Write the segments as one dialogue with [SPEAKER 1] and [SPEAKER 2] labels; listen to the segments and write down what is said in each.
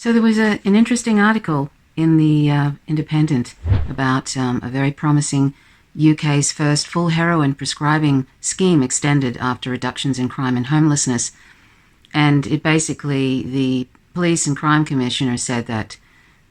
[SPEAKER 1] So there was an interesting article in the Independent about a very promising UK's first full heroin prescribing scheme extended after reductions in crime and homelessness. And it basically, the police and crime commissioner said that,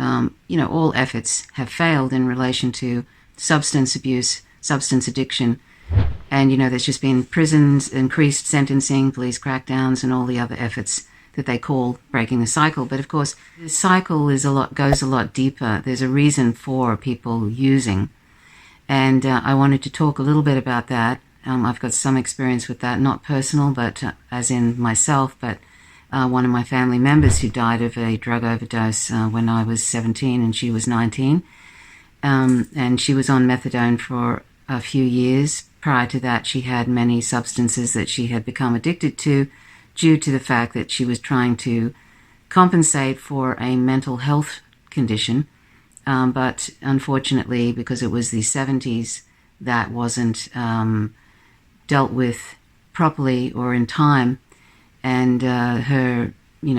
[SPEAKER 1] all efforts have failed in relation to substance abuse, substance addiction. And, there's just been prisons, increased sentencing, police crackdowns, and all the other efforts that they call breaking the cycle. But of course, the cycle goes a lot deeper. There's a reason for people using. And I wanted to talk a little bit about that. I've got some experience with that, not personal, but as in myself, but one of my family members who died of a drug overdose when I was 17 and she was 19. And she was on methadone for a few years. Prior to that, she had many substances that she had become addicted to due to the fact that she was trying to compensate for a mental health condition. But unfortunately, because it was the 70s, that wasn't dealt with properly or in time. And her,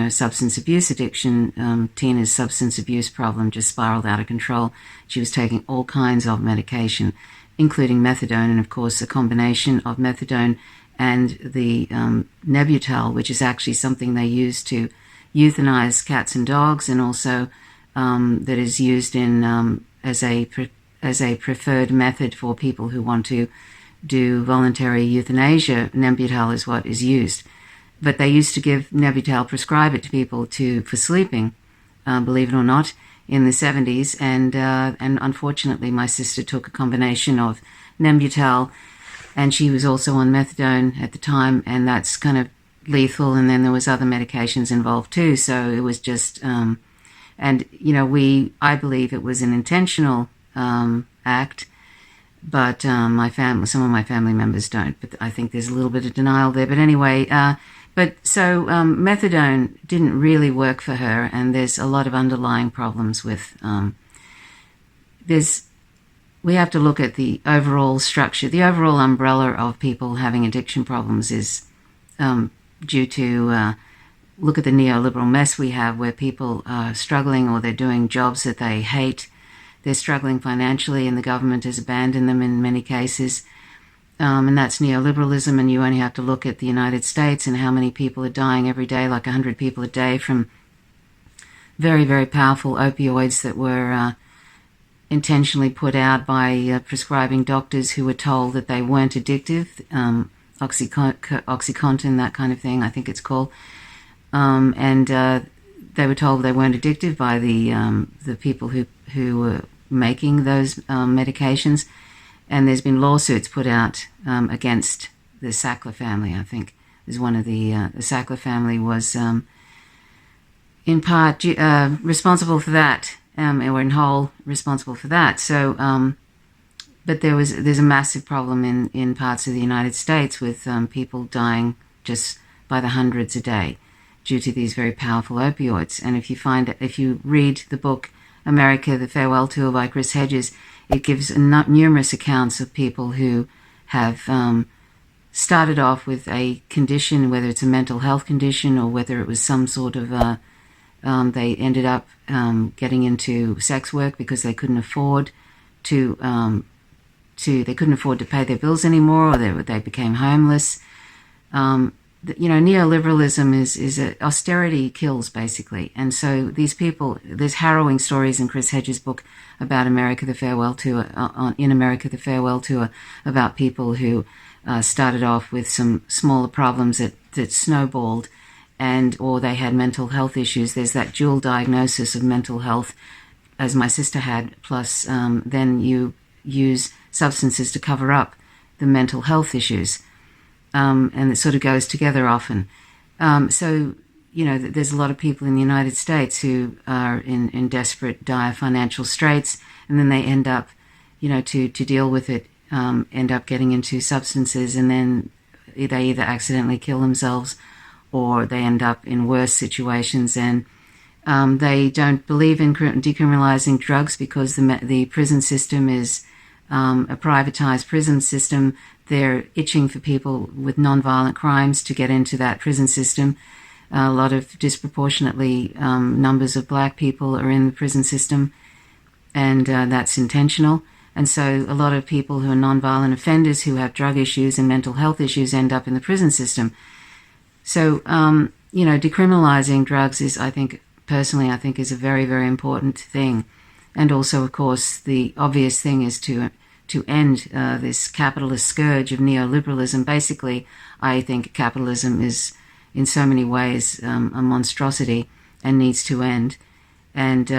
[SPEAKER 1] substance abuse addiction, Tina's substance abuse problem just spiraled out of control. She was taking all kinds of medication, including methadone, and of course a combination of methadone and the Nebutal, which is actually something they use to euthanize cats and dogs, and also that is used in as a preferred method for people who want to do voluntary euthanasia. Nebutal is what is used, but they used to give Nebutal, prescribe it to people for sleeping, believe it or not, in the 70s, and unfortunately my sister took a combination of Nebutal, and she was also on methadone at the time, and that's kind of lethal, and then there was other medications involved too, so it was just, I believe it was an intentional act, but some of my family members don't, but I think there's a little bit of denial there, but anyway, methadone didn't really work for her, and there's a lot of underlying problems with, we have to look at the overall structure. The overall umbrella of people having addiction problems is due to, look at the neoliberal mess we have, where people are struggling, or they're doing jobs that they hate. They're struggling financially, and the government has abandoned them in many cases. And that's neoliberalism, and you only have to look at the United States and how many people are dying every day, like 100 people a day, from very, very powerful opioids that were intentionally put out by prescribing doctors who were told that they weren't addictive, Oxycontin, that kind of thing, I think it's called. And they were told they weren't addictive by the people who were making those medications. And there's been lawsuits put out against the Sackler family, I think. There's one of the Sackler family was in part responsible for that, or in whole responsible for that. So, but there's a massive problem in parts of the United States with people dying just by the hundreds a day due to these very powerful opioids. And if you read the book America, The Farewell Tour by Chris Hedges, it gives numerous accounts of people who have started off with a condition, whether it's a mental health condition or whether it was some sort of, they ended up getting into sex work because they couldn't afford to pay their bills anymore, or they became homeless. Neoliberalism is austerity kills, basically. And so these people, there's harrowing stories in Chris Hedges' book about America, the Farewell Tour, in America, the Farewell Tour, about people who started off with some smaller problems that snowballed, or they had mental health issues. There's that dual diagnosis of mental health, as my sister had, plus then you use substances to cover up the mental health issues. And it sort of goes together often. There's a lot of people in the United States who are in desperate, dire financial straits, and then they end up, to deal with it, end up getting into substances, and then they either accidentally kill themselves or they end up in worse situations. And they don't believe in decriminalizing drugs because the prison system is a privatized prison system. They're itching for people with nonviolent crimes to get into that prison system. A lot of disproportionately numbers of black people are in the prison system, and that's intentional. And so a lot of people who are nonviolent offenders who have drug issues and mental health issues end up in the prison system. So, decriminalizing drugs is, I think, is a very, very important thing. And also, of course, the obvious thing is to end this capitalist scourge of neoliberalism. Basically, I think capitalism is, in so many ways, a monstrosity and needs to end. And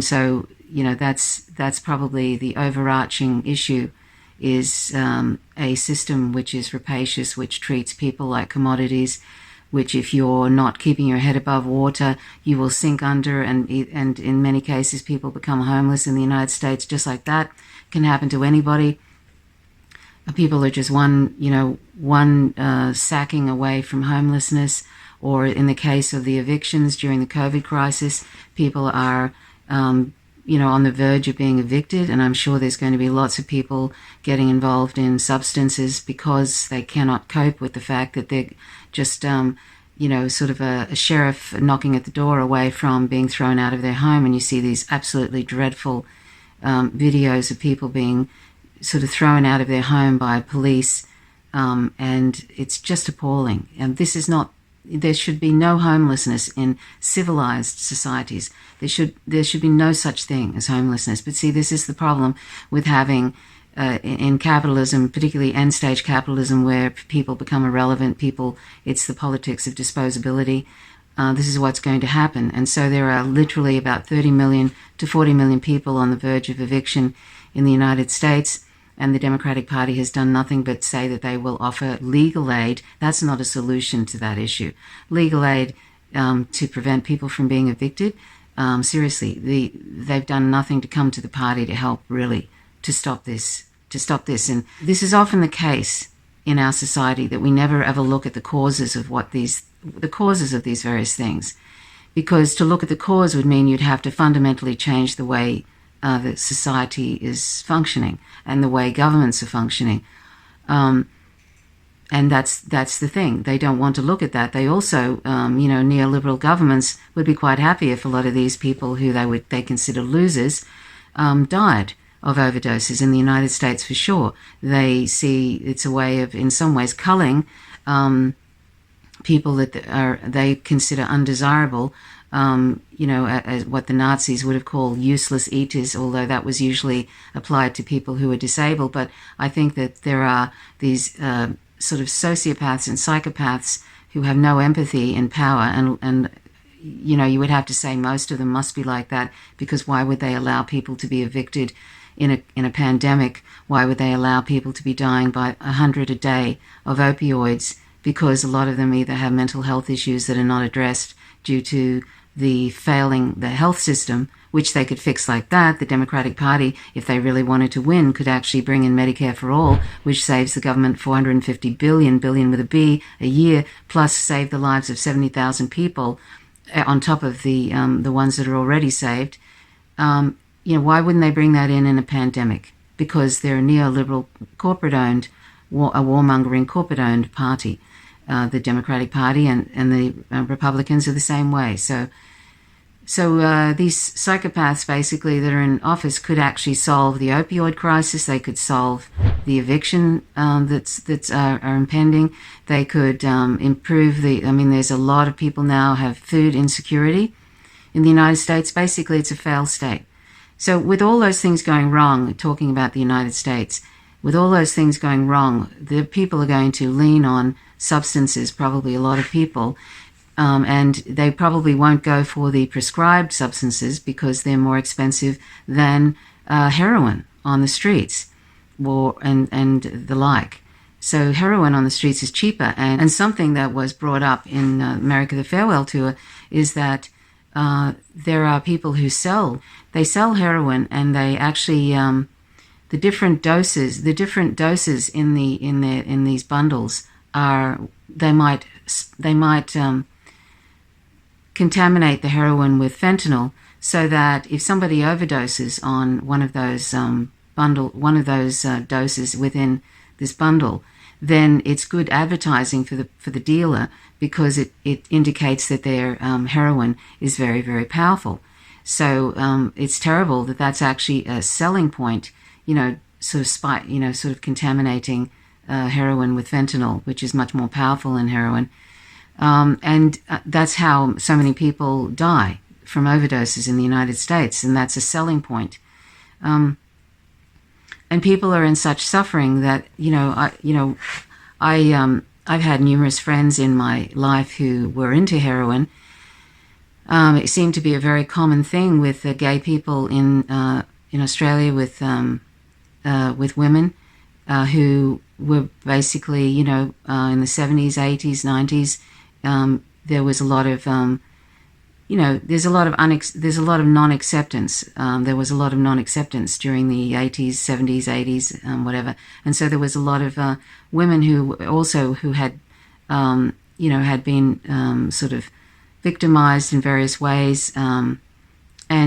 [SPEAKER 1] so, that's probably the overarching issue, is a system which is rapacious, which treats people like commodities, which, if you're not keeping your head above water, you will sink under, and in many cases people become homeless in the United States just like that. It can happen to anybody. People are just one sacking away from homelessness, or in the case of the evictions during the COVID crisis, people are on the verge of being evicted, and I'm sure there's going to be lots of people getting involved in substances because they cannot cope with the fact that they're just, sort of a sheriff knocking at the door away from being thrown out of their home. And you see these absolutely dreadful videos of people being sort of thrown out of their home by police, and it's just appalling. And there should be no homelessness in civilized societies. There should be no such thing as homelessness. But see, this is the problem with having, in capitalism, particularly end-stage capitalism, where people become irrelevant. It's the politics of disposability. This is what's going to happen. And so there are literally about 30 million to 40 million people on the verge of eviction in the United States. And the Democratic Party has done nothing but say that they will offer legal aid. That's not a solution to that issue. Legal aid to prevent people from being evicted. Seriously, they've done nothing to come to the party to help, really, to stop this. And this is often the case in our society, that we never ever look at the causes of these various things, because to look at the cause would mean you'd have to fundamentally change the way that society is functioning and the way governments are functioning. And that's the thing. They don't want to look at that. They also, neoliberal governments would be quite happy if a lot of these people who they consider losers died of overdoses. In the United States, for sure, they see it's a way of, in some ways, culling people that they consider undesirable. As what the Nazis would have called useless eaters, although that was usually applied to people who were disabled. But I think that there are these sort of sociopaths and psychopaths who have no empathy in power, and you would have to say most of them must be like that, because why would they allow people to be evicted in a pandemic? Why would they allow people to be dying by 100 a day of opioids? Because a lot of them either have mental health issues that are not addressed due to the health system, which they could fix like that. The Democratic Party, if they really wanted to win, could actually bring in Medicare for all, which saves the government $450 billion with a B, a year, plus save the lives of 70,000 people on top of the ones that are already saved. Why wouldn't they bring that in a pandemic? Because they're a neoliberal, corporate-owned, a warmongering, corporate-owned party. The Democratic Party and the Republicans are the same way. So these psychopaths, basically, that are in office could actually solve the opioid crisis. They could solve the eviction that's are impending. They could improve there's a lot of people now have food insecurity in the United States. Basically, it's a failed state. So with all those things going wrong, talking about the United States, with all those things going wrong, the people are going to lean on substances, probably a lot of people, and they probably won't go for the prescribed substances because they're more expensive than heroin on the streets and the like. So heroin on the streets is cheaper. And something that was brought up in America the Farewell Tour is that there are people who sell heroin, and they actually the different doses in these bundles they might contaminate the heroin with fentanyl, so that if somebody overdoses on one of those doses within this bundle, then it's good advertising for the dealer, because it indicates that their heroin is very, very powerful. So it's terrible that that's actually a selling point, sort of contaminating heroin with fentanyl, which is much more powerful than heroin. And that's how so many people die from overdoses in the United States, and that's a selling point. And people are in such suffering that I've had numerous friends in my life who were into heroin. It seemed to be a very common thing with gay people in Australia with women who were basically in the 70s, 80s, 90s. There was a lot of there's a lot of non-acceptance. There was a lot of non-acceptance during the 80s, 70s, 80s, whatever. And so there was a lot of women who had had been sort of victimized in various ways, and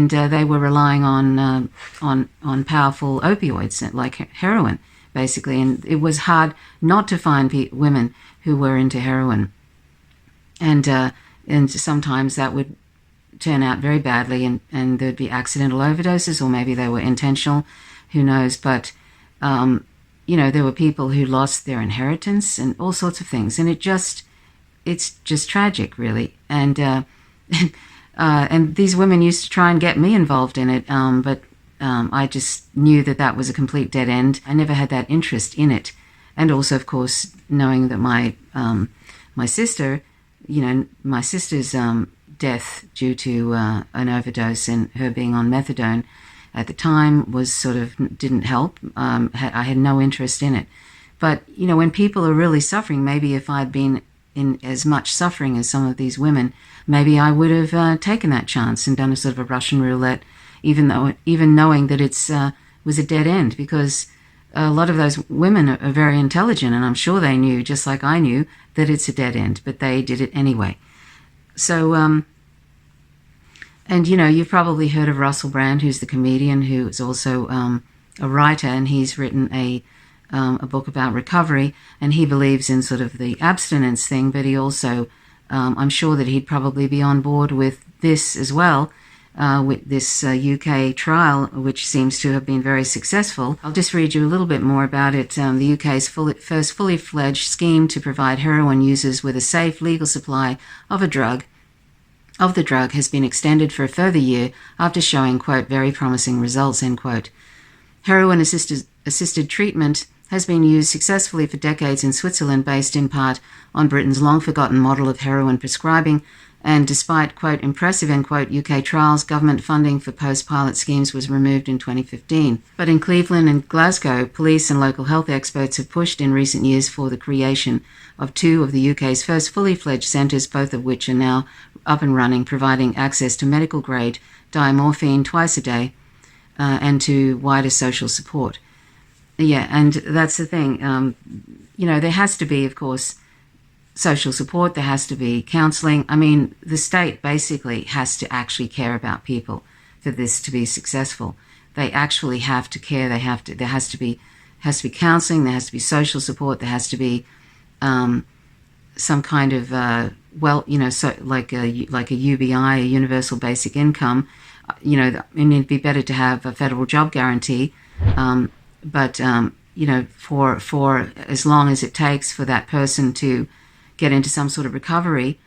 [SPEAKER 1] they were relying on powerful opioids like heroin, basically. And it was hard not to find women who were into heroin, and sometimes that would turn out very badly, and there'd be accidental overdoses, or maybe they were intentional, who knows. But there were people who lost their inheritance and all sorts of things, and it's just tragic, really. And and these women used to try and get me involved in it, but I just knew that was a complete dead end. I never had that interest in it. And also, of course, knowing that my sister, my sister's death due to an overdose and her being on methadone at the time was didn't help. I had no interest in it. But, when people are really suffering, maybe if I'd been in as much suffering as some of these women, maybe I would have taken that chance and done a sort of a Russian roulette, even knowing that it's was a dead end, because a lot of those women are very intelligent, and I'm sure they knew, just like I knew, that it's a dead end, but they did it anyway. So, and you've probably heard of Russell Brand, who's the comedian, who is also a writer, and he's written a book about recovery, and he believes in sort of the abstinence thing, but he also, I'm sure that he'd probably be on board with this as well, with this UK trial, which seems to have been very successful. I'll just read you a little bit more about it. The UK's first fully fledged scheme to provide heroin users with a safe legal supply of the drug has been extended for a further year after showing, quote, very promising results, end quote. Heroin-assisted treatment has been used successfully for decades in Switzerland, based in part on Britain's long-forgotten model of heroin prescribing, and despite, quote, impressive, end quote, UK trials, government funding for post-pilot schemes was removed in 2015. But in Cleveland and Glasgow, police and local health experts have pushed in recent years for the creation of two of the UK's first fully fledged centres, both of which are now up and running, providing access to medical-grade diamorphine twice a day and to wider social support. Yeah, and that's the thing. There has to be, of course, social support. There has to be counselling. I mean, the state basically has to actually care about people for this to be successful. They actually have to care. There has to be counselling. There has to be social support. There has to be some kind of like a UBI, a universal basic income. And it'd be better to have a federal job guarantee. But for as long as it takes for that person to get into some sort of recovery,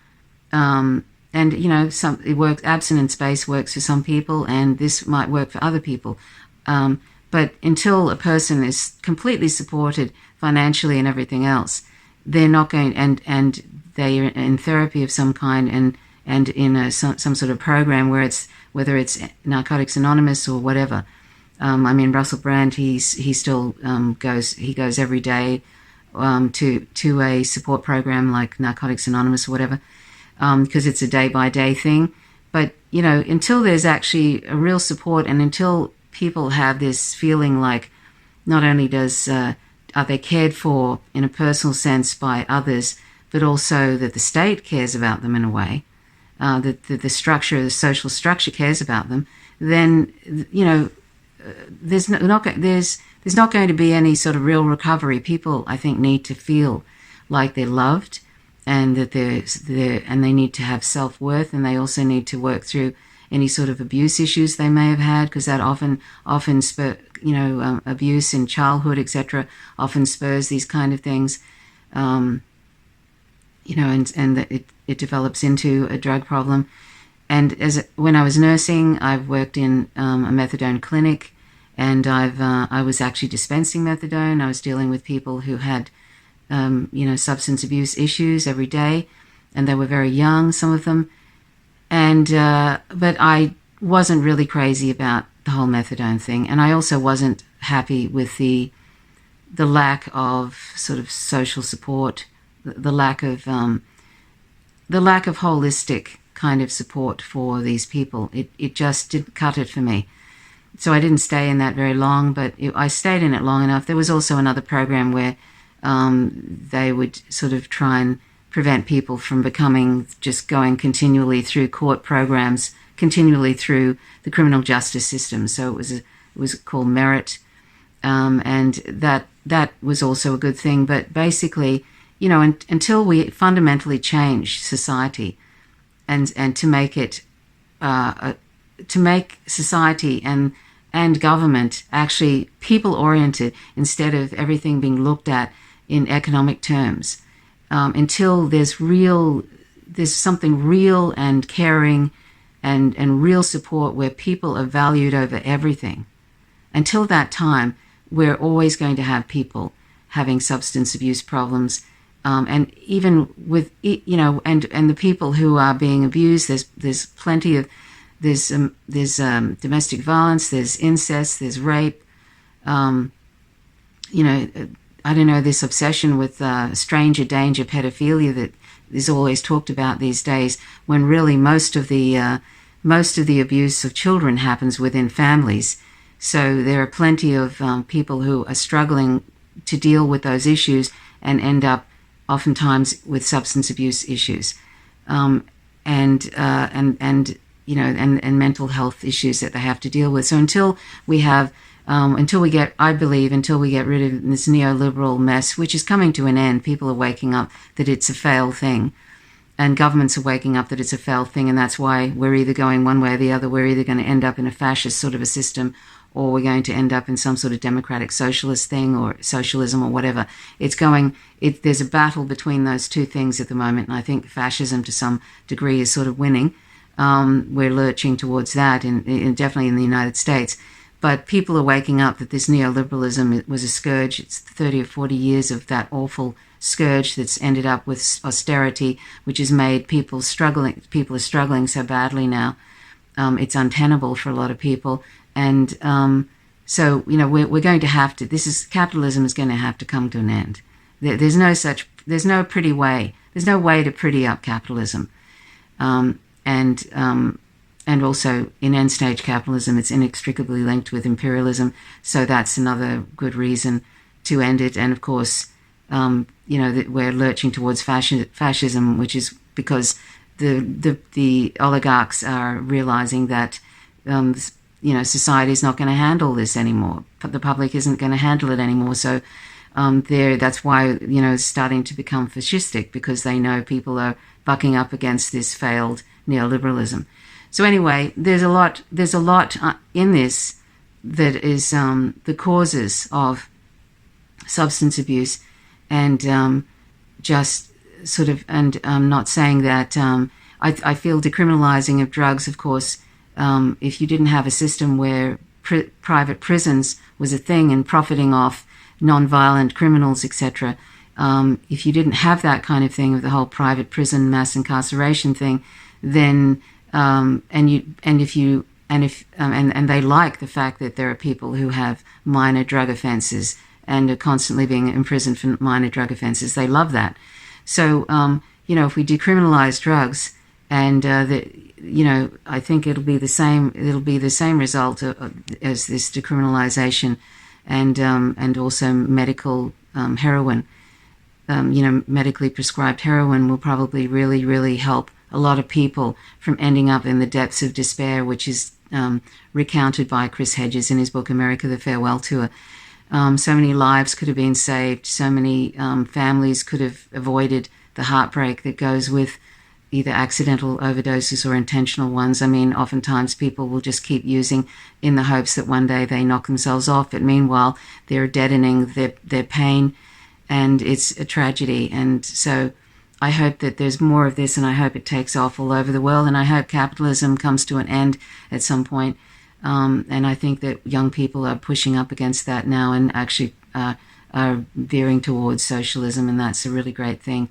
[SPEAKER 1] and it works. Abstinence-based works for some people, and this might work for other people. But until a person is completely supported financially and everything else, they're not going. And they are in therapy of some kind, and in some sort of program whether it's Narcotics Anonymous or whatever. Russell Brand, he still goes every day to a support program like Narcotics Anonymous or whatever, because it's a day-by-day thing. But, until there's actually a real support, and until people have this feeling like not only are they cared for in a personal sense by others, but also that the state cares about them in a way, that the social structure cares about them, then, there's not going to be any sort of real recovery. People, I think, need to feel like they're loved, and that and they need to have self-worth, and they also need to work through any sort of abuse issues they may have had, because that often spur, abuse in childhood, etc., often spurs these kind of things, and that it develops into a drug problem. And when I was nursing, I've worked in a methadone clinic, and I was actually dispensing methadone. I was dealing with people who had substance abuse issues every day, and they were very young, some of them. And but I wasn't really crazy about the whole methadone thing, and I also wasn't happy with the lack of sort of social support, the lack of holistic kind of support for these people. It just didn't cut it for me. So I didn't stay in that very long, but I stayed in it long enough. There was also another program where they would sort of try and prevent people from going continually through court programs, continually through the criminal justice system. So it was called Merit, and that was also a good thing. But basically, until we fundamentally change society, and to make it to make society and government actually people-oriented instead of everything being looked at in economic terms, until there's something real and caring and real support where people are valued over everything. Until that time, we're always going to have people having substance abuse problems, and even with and the people who are being abused, there's plenty of there's domestic violence, there's incest, there's rape. I don't know, this obsession with stranger danger pedophilia that is always talked about these days, when really most of the abuse of children happens within families. So there are plenty of people who are struggling to deal with those issues and end up oftentimes with substance abuse issues, and mental health issues that they have to deal with. So until we get rid of this neoliberal mess, which is coming to an end, people are waking up that it's a failed thing, and governments are waking up that it's a failed thing, and that's why we're either going one way or the other. We're either going to end up in a fascist sort of a system, or we're going to end up in some sort of democratic socialist thing, or socialism, or whatever. There's a battle between those two things at the moment, and I think fascism to some degree is sort of winning. We're lurching towards that, definitely in the United States. But people are waking up that this neoliberalism was a scourge. It's 30 or 40 years of that awful scourge that's ended up with austerity, which has made people struggling. People are struggling so badly now. It's untenable for a lot of people. And so, we're going to have to, capitalism is going to have to come to an end. There's no pretty way. There's no way to pretty up capitalism. And also in end-stage capitalism, it's inextricably linked with imperialism. So that's another good reason to end it. And of course, that we're lurching towards fascism, which is because the oligarchs are realizing that society is not going to handle this anymore. The public isn't going to handle it anymore. So that's why it's starting to become fascistic, because they know people are bucking up against this failed neoliberalism. So anyway, there's a lot in this that is the causes of substance abuse, and just sort of, and I'm not saying that I feel decriminalizing of drugs, of course, if you didn't have a system where private prisons was a thing and profiting off non-violent criminals, etc., if you didn't have that kind of thing, of the whole private prison mass incarceration thing, then and they like the fact that there are people who have minor drug offenses and are constantly being imprisoned for minor drug offenses. They love that. So if we decriminalize drugs, and I think it'll be the same. It'll be the same result as this decriminalization, and also medical heroin. Medically prescribed heroin will probably really, really help a lot of people from ending up in the depths of despair, which is recounted by Chris Hedges in his book America the Farewell Tour. So many lives could have been saved. So many families could have avoided the heartbreak that goes with either accidental overdoses or intentional ones. I mean, oftentimes people will just keep using in the hopes that one day they knock themselves off, but meanwhile they're deadening their pain, and it's a tragedy. And so I hope that there's more of this, and I hope it takes off all over the world, and I hope capitalism comes to an end at some point. And I think that young people are pushing up against that now and actually are veering towards socialism, and that's a really great thing.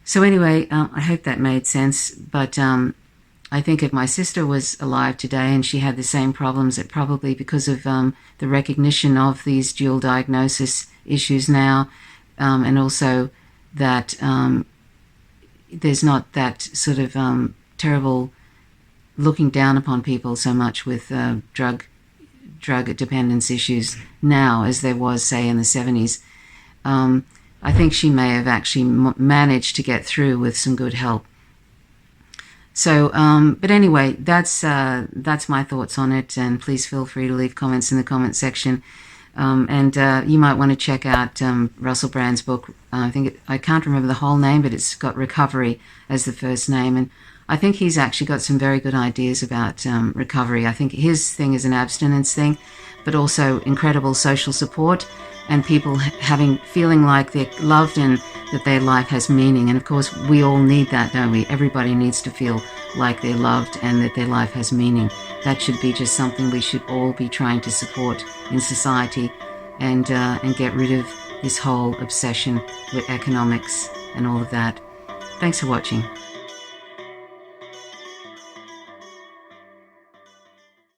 [SPEAKER 1] So anyway, I hope that made sense. But I think if my sister was alive today and she had the same problems, it probably because of the recognition of these dual diagnosis issues now, and also that there's not that sort of terrible looking down upon people so much with drug dependence issues now as there was, say, in the 70s. I think she may have actually managed to get through with some good help. So, but anyway, that's my thoughts on it, and please feel free to leave comments in the comment section. And you might want to check out Russell Brand's book. I can't remember the whole name, but it's got Recovery as the first name, and I think he's actually got some very good ideas about recovery. I think his thing is an abstinence thing, but also incredible social support and people feeling like they're loved and that their life has meaning. And of course, we all need that, don't we? Everybody needs to feel like they're loved and that their life has meaning. That should be just something we should all be trying to support in society, and get rid of this whole obsession with economics and all of that. Thanks for watching.